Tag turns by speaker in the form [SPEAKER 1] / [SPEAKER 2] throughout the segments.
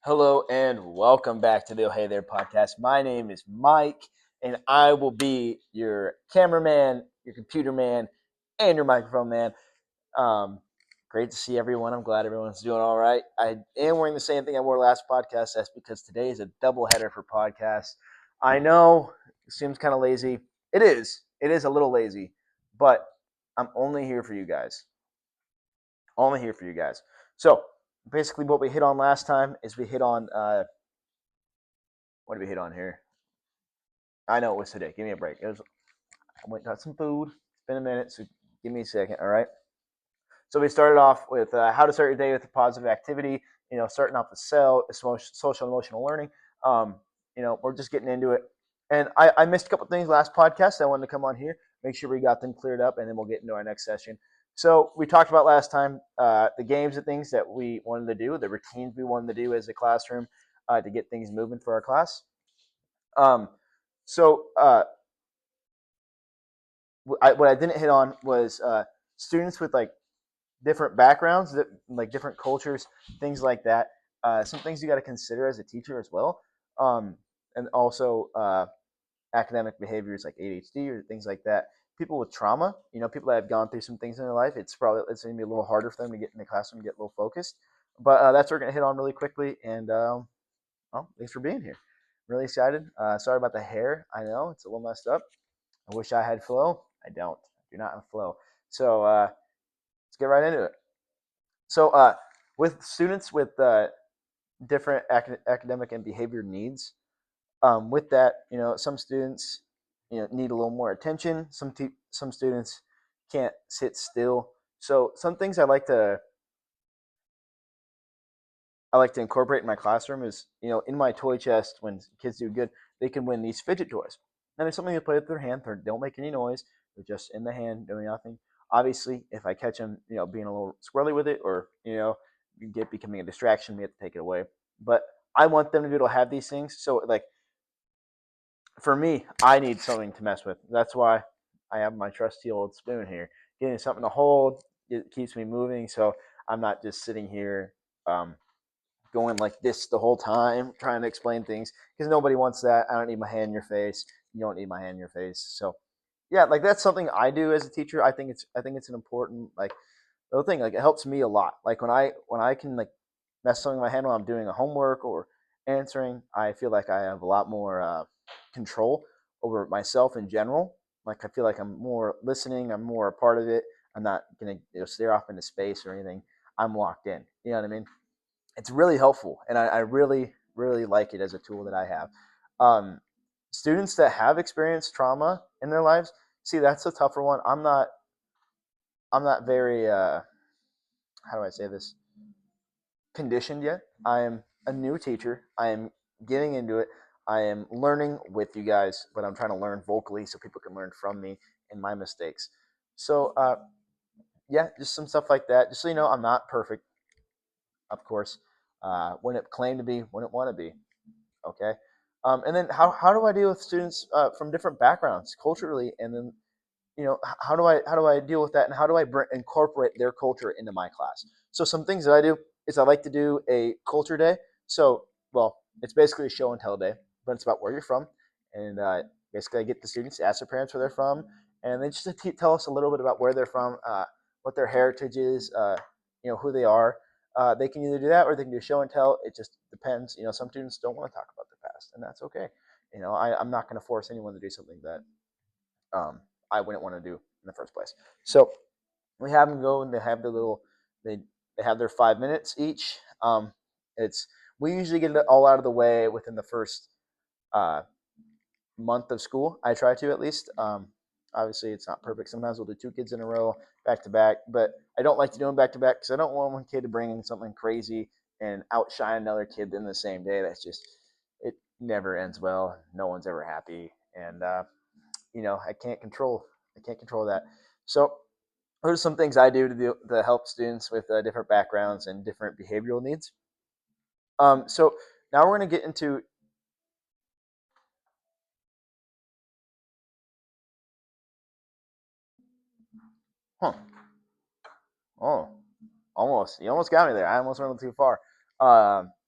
[SPEAKER 1] Hello and welcome back to the Oh Hey There podcast. My name is Mike, and I will be your cameraman, your computer man, and your microphone man. Um, Great to see everyone. I'm glad everyone's doing all right. I am wearing the same thing I wore last podcast. That's because today is a double header for podcasts. I know it seems kind of lazy. It is. It is a little lazy, but I'm only here for you guys. Only here for you guys. So basically, what we hit on last time is we hit on what did we hit on here? I know it was today. Give me a break. I went and got some food. It's been a minute, so give me a second. All right. So we started off with how to start your day with a positive activity. Starting off with social emotional learning. Um, we're just getting into it. And I missed a couple things last podcast. I wanted to come on here, make sure we got them cleared up, and then we'll get into our next session. So we talked about last time the games and things that we wanted to do, the routines we wanted to do as a classroom to get things moving for our class. Um, so what I didn't hit on was students with like different backgrounds, like different cultures, things like that. Some things you got to consider as a teacher as well, and also academic behaviors like ADHD or things like that. People with trauma, people that have gone through some things in their life, it's going to be a little harder for them to get in the classroom, and get a little focused. But that's what we're going to hit on really quickly. And well, thanks for being here. Really excited. Sorry about the hair. I know it's a little messed up. I wish I had flow. I don't. I do not have flow. So let's get right into it. So with students with different academic and behavior needs, with that, some students, need a little more attention. Some students can't sit still. So some things I like to incorporate in my classroom is, in my toy chest, when kids do good, they can win these fidget toys. And it's something to play with their hand. They don't make any noise. They're just in the hand doing nothing. Obviously, if I catch them, being a little squirrely with it, or becoming a distraction, we have to take it away. But I want them to be able to have these things. So, like, for me, I need something to mess with. That's why I have my trusty old spoon here. Getting something to hold, it keeps me moving. So I'm not just sitting here going like this the whole time trying to explain things, because nobody wants that. I don't need my hand in your face. You don't need my hand in your face. So yeah, like that's something I do as a teacher. I think it's an important, like, little thing. Like, it helps me a lot. Like when I can, like, mess something in my hand while I'm doing a homework or answering, I feel like I have a lot more control over myself in general. Like, I feel like I'm more listening. I'm more a part of it. I'm not gonna stare off into space or anything. I'm locked in. You know what I mean? It's really helpful, and I really really like it as a tool that I have. Um, Students that have experienced trauma in their lives, see, that's a tougher one. I'm not very how do I say this, conditioned yet. I am a new teacher. I am getting into it. I am learning with you guys, but I'm trying to learn vocally so people can learn from me and my mistakes. So yeah, just some stuff like that. Just so you know, I'm not perfect, of course. Wouldn't claim to be, wouldn't want to be. Okay. And then how do I deal with students from different backgrounds culturally, and then how do I deal with that, and how do I incorporate their culture into my class? So some things that I do is I like to do a culture day. So, well, it's basically a show and tell day, but it's about where you're from, and basically I get the students to ask their parents where they're from, and they just tell us a little bit about where they're from, what their heritage is, who they are. They can either do that or they can do show and tell. It just depends. Some students don't want to talk about their past, and that's okay. I'm not going to force anyone to do something that I wouldn't want to do in the first place. So we have them go, and they they have their 5 minutes each. It's We usually get it all out of the way within the first uh, month of school. I try to, at least. Obviously, it's not perfect. Sometimes we'll do two kids in a row back to back, but I don't like to do them back to back because I don't want one kid to bring in something crazy and outshine another kid in the same day. It never ends well. No one's ever happy, and I can't control that. So those are some things I do to help students with different backgrounds and different behavioral needs. So now we're going to get into. Huh. Oh, almost. You almost got me there. I almost went a little too far.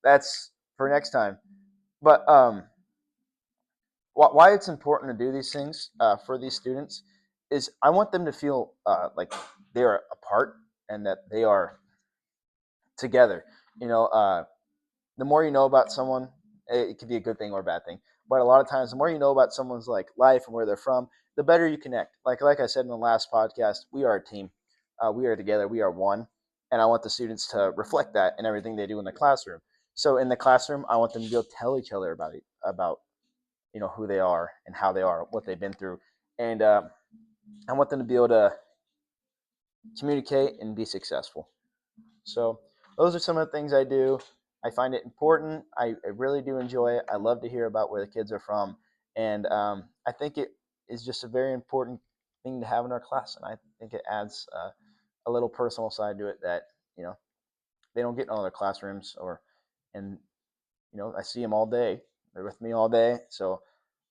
[SPEAKER 1] That's for next time. But why it's important to do these things for these students is I want them to feel like they are a part and that they are together. You know, the more you know about someone, it could be a good thing or a bad thing. But a lot of times, the more you know about someone's like life and where they're from, the better you connect. Like I said in the last podcast, we are a team. We are together. We are one. And I want the students to reflect that in everything they do in the classroom. So in the classroom, I want them to be able to tell each other about who they are and how they are, what they've been through, and I want them to be able to communicate and be successful. So those are some of the things I do. I find it important. I really do enjoy it. I love to hear about where the kids are from, and I think it is just a very important thing to have in our class, and I think it adds a little personal side to it that you know they don't get in other classrooms and I see them all day. They're with me all day, so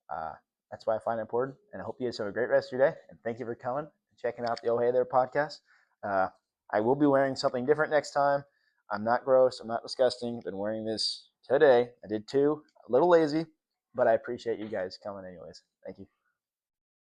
[SPEAKER 1] uh, that's why I find it important. And I hope you guys have a great rest of your day. And thank you for coming and checking out the Oh Hey There podcast. Uh, I will be wearing something different next time. I'm not gross. I'm not disgusting. I've been wearing this today. I did too. A little lazy, but I appreciate you guys coming anyways. Thank you.